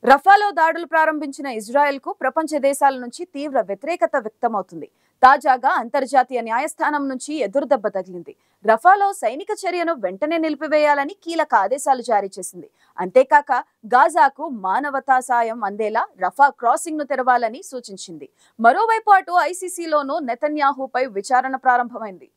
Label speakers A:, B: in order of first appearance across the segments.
A: రఫాలో దాడులు ప్రారంభించిన ఇజ్రాయెల్కు ప్రపంచ దేశాల నుంచి తీవ్ర వ్యతిరేకత వ్యక్తమవుతుంది. తాజాగా అంతర్జాతీయ న్యాయస్థానం నుంచి ఎదురుదెబ్బ తగిలింది. రఫాలో సైనిక చర్యను వెంటనే నిలిపివేయాలని కీలక ఆదేశాలు జారీ చేసింది. అంతేకాక గాజాకు మానవతా సాయం అందేలా రఫా క్రాసింగ్ ను తెరవాలని సూచించింది. మరోవైపు అటు ఐసీసీలోనూ నెతన్యాహుపై విచారణ ప్రారంభమైంది.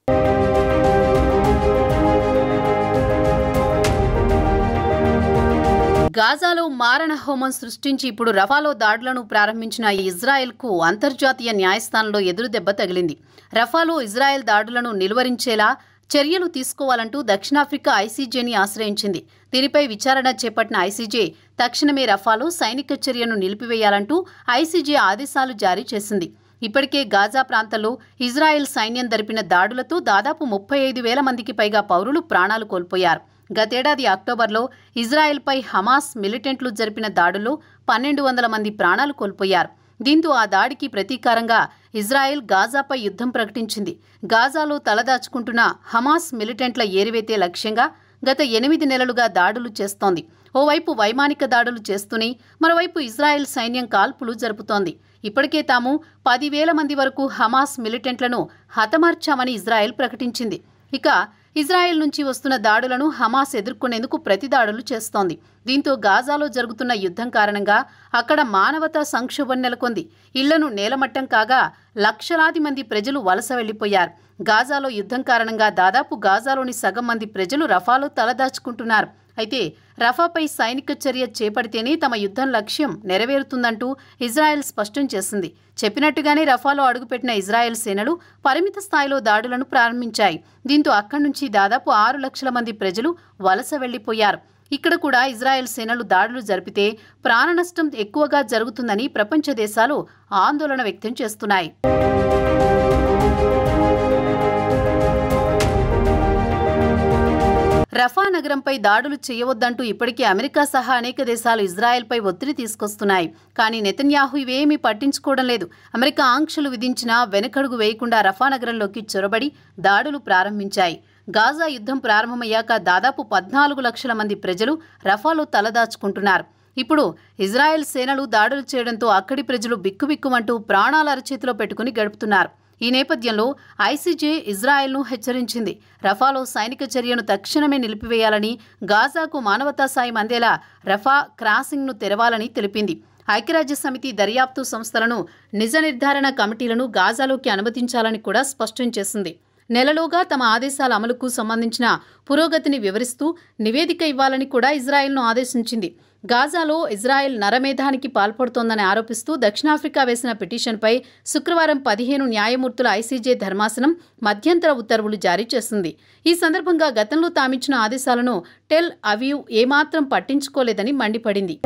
B: గాజాలో మారణ హోమం సృష్టించి ఇప్పుడు రఫాలో దాడులను ప్రారంభించిన ఇజ్రాయెల్కు అంతర్జాతీయ న్యాయస్థానంలో ఎదురుదెబ్బ తగిలింది. రఫాలో ఇజ్రాయెల్ దాడులను నిలువరించేలా చర్యలు తీసుకోవాలంటూ దక్షిణాఫ్రికా ఐసీజేని ఆశ్రయించింది. దీనిపై విచారణ చేపట్టిన ఐసీజే తక్షణమే రఫాలో సైనిక చర్యను నిలిపివేయాలంటూ ఐసీజే ఆదేశాలు జారీ చేసింది. ఇప్పటికే గాజా ప్రాంతంలో ఇజ్రాయెల్ సైన్యం జరిపిన దాడులతో దాదాపు 35,000 మందికి పైగా పౌరులు ప్రాణాలు కోల్పోయారు. గతేడాది అక్టోబర్లో ఇజ్రాయెల్పై హమాస్ మిలిటెంట్లు జరిపిన దాడుల్లో 1,200 మంది ప్రాణాలు కోల్పోయారు. దీంతో ఆ దాడికి ప్రతీకారంగా ఇజ్రాయెల్ గాజాపై యుద్ధం ప్రకటించింది. గాజాలో తలదాచుకుంటున్న హమాస్ మిలిటెంట్ల ఏరివేతే లక్ష్యంగా గత 8 నెలలుగా దాడులు చేస్తోంది. ఓవైపు వైమానిక దాడులు చేస్తూనే మరోవైపు ఇజ్రాయెల్ సైన్యం కాల్పులు జరుపుతోంది. ఇప్పటికే తాము 10,000 మంది వరకు హమాస్ మిలిటెంట్లను హతమార్చామని ఇజ్రాయెల్ ప్రకటించింది. ఇక ఇజ్రాయెల్ నుంచి వస్తున్న దాడులను హమాస్ ఎదుర్కొనేందుకు ప్రతిదాడులు చేస్తోంది. దీంతో గాజాలో జరుగుతున్న యుద్ధం కారణంగా అక్కడ మానవతా సంక్షోభం నెలకొంది. ఇళ్లను నేలమట్టం కాగా లక్షలాది మంది ప్రజలు వలస వెళ్లిపోయారు. గాజాలో యుద్ధం కారణంగా దాదాపు గాజాలోని సగం మంది ప్రజలు రఫాలో తలదాచుకుంటున్నారు. అయితే రఫాపై సైనిక చర్య చేపడితేనే తమ యుద్ధం లక్ష్యం నెరవేరుతుందంటూ ఇజ్రాయెల్ స్పష్టం చేసింది. చెప్పినట్టుగానే రఫాలో అడుగుపెట్టిన ఇజ్రాయెల్ సేనలు పరిమిత స్థాయిలో దాడులను ప్రారంభించాయి. దీంతో అక్కడి నుంచి దాదాపు 6 లక్షల మంది ప్రజలు వలస వెళ్లిపోయారు. ఇక్కడ కూడా ఇజ్రాయెల్ సేనలు దాడులు జరిపితే ప్రాణనష్టం ఎక్కువగా జరుగుతుందని ప్రపంచ దేశాలు ఆందోళన వ్యక్తం చేస్తున్నాయి. రఫా నగరంపై దాడులు చేయవద్దంటూ ఇప్పటికే అమెరికా సహా అనేక దేశాలు ఇజ్రాయెల్పై ఒత్తిడి తీసుకొస్తున్నాయి. కానీ నెతన్యాహు ఇవేమీ పట్టించుకోవడం లేదు. అమెరికా ఆంక్షలు విధించినా వెనకడుగు వేయకుండా రఫా నగరంలోకి చొరబడి దాడులు ప్రారంభించాయి. గాజా యుద్ధం ప్రారంభమయ్యాక దాదాపు 14 లక్షల మంది ప్రజలు రఫాలో తలదాచుకుంటున్నారు. ఇప్పుడు ఇజ్రాయెల్ సేనలు దాడులు చేయడంతో అక్కడి ప్రజలు బిక్కుబిక్కుమంటూ ప్రాణాల అరచేతిలో పెట్టుకుని గడుపుతున్నారు. ఈ నేపథ్యంలో ఐసీజే ఇజ్రాయెల్ను హెచ్చరించింది. రఫాలో సైనిక చర్యను తక్షణమే నిలిపివేయాలని, గాజాకు మానవతా సాయం అందేలా రఫా క్రాసింగ్ను తెరవాలని తెలిపింది. ఐక్యరాజ్యసమితి దర్యాప్తు సంస్థలను, నిజ నిర్ధారణ కమిటీలను గాజాలోకి అనుమతించాలని కూడా స్పష్టం చేసింది. నెలలోగా తమ ఆదేశాల అమలుకు సంబంధించిన పురోగతిని వివరిస్తూ నివేదిక ఇవ్వాలని కూడా ఇజ్రాయెల్ను ఆదేశించింది. గాజాలో ఇజ్రాయెల్ నరమేధానికి పాల్పడుతోందని ఆరోపిస్తూ దక్షిణాఫ్రికా వేసిన పిటిషన్పై శుక్రవారం 15 న్యాయమూర్తుల ఐసీజే ధర్మాసనం మధ్యంతర ఉత్తర్వులు జారీ చేసింది. ఈ సందర్భంగా గతంలో తామిచ్చిన ఆదేశాలను టెల్ అవీవ్ ఏమాత్రం పట్టించుకోలేదని మండిపడింది.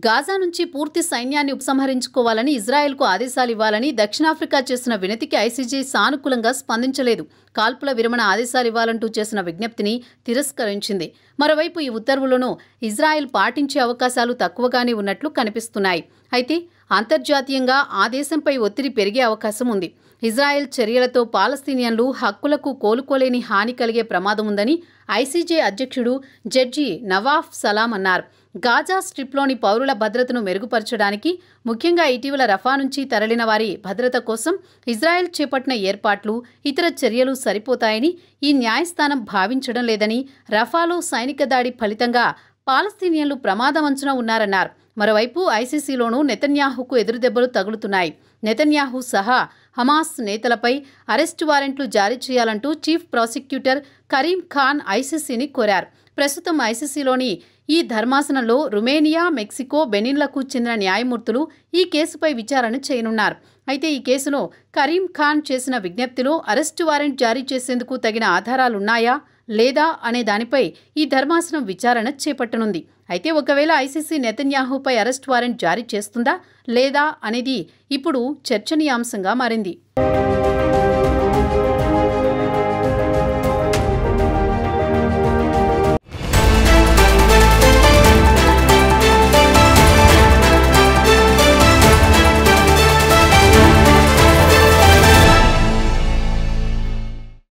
B: గాజా నుంచి పూర్తి సైన్యాన్ని ఉపసంహరించుకోవాలని ఇజ్రాయెల్కు ఆదేశాలు ఇవ్వాలని దక్షిణాఫ్రికా చేసిన వినతికి ఐసీజే సానుకూలంగా స్పందించలేదు. కాల్పుల విరమణ ఆదేశాలు ఇవ్వాలంటూ చేసిన విజ్ఞప్తిని తిరస్కరించింది. మరోవైపు ఈ ఉత్తర్వులను ఇజ్రాయెల్ పాటించే అవకాశాలు తక్కువగానే ఉన్నట్లు కనిపిస్తున్నాయి. అయితే అంతర్జాతీయంగా ఆ దేశంపై ఒత్తిడి పెరిగే అవకాశం ఉంది. ఇజ్రాయెల్ చర్యలతో పాలస్తీనియన్లు హక్కులకు కోలుకోలేని హాని కలిగే ప్రమాదం ఉందని ఐసీజే అధ్యక్షుడు జడ్జి నవాఫ్ సలాం అన్నారు. గాజా స్ట్రిప్లోని పౌరుల భద్రతను మెరుగుపరచడానికి, ముఖ్యంగా ఇటీవల రఫా నుంచి తరలిన వారి భద్రత కోసం ఇజ్రాయెల్ చేపట్టిన ఏర్పాట్లు, ఇతర చర్యలు సరిపోతాయని ఈ న్యాయస్థానం భావించడం లేదని, రఫాలో సైనిక దాడి ఫలితంగా పాలస్తీనియన్లు ప్రమాదమంచున ఉన్నారన్నారు. మరోవైపు ఐసీసీలోనూ నెతన్యాహుకు ఎదురుదెబ్బలు తగులుతున్నాయి. నెతన్యాహు సహా హమాస్ నేతలపై అరెస్టు వారెంట్లు జారీ చేయాలంటూ చీఫ్ ప్రాసిక్యూటర్ కరీం ఖాన్ ఐసీసీని కోరారు. ప్రస్తుతం ఐసీసీలోని ఈ ధర్మాసనంలో రుమేనియా, మెక్సికో, బెనిన్లకు చెందిన న్యాయమూర్తులు ఈ కేసుపై విచారణ చేయనున్నారు. అయితే ఈ కేసులో కరీం ఖాన్ చేసిన విజ్ఞప్తిలో అరెస్టు వారెంట్ జారీ చేసేందుకు తగిన ఆధారాలున్నాయా లేదా అనే దానిపై ఈ ధర్మాసనం విచారణ చేపట్టనుంది. అయితే ఒకవేళ ఐసీసీ నెతన్యాహుపై అరెస్ట్ వారెంట్ జారీ చేస్తుందా లేదా అనేది ఇప్పుడు చర్చనీయాంశంగా మారింది.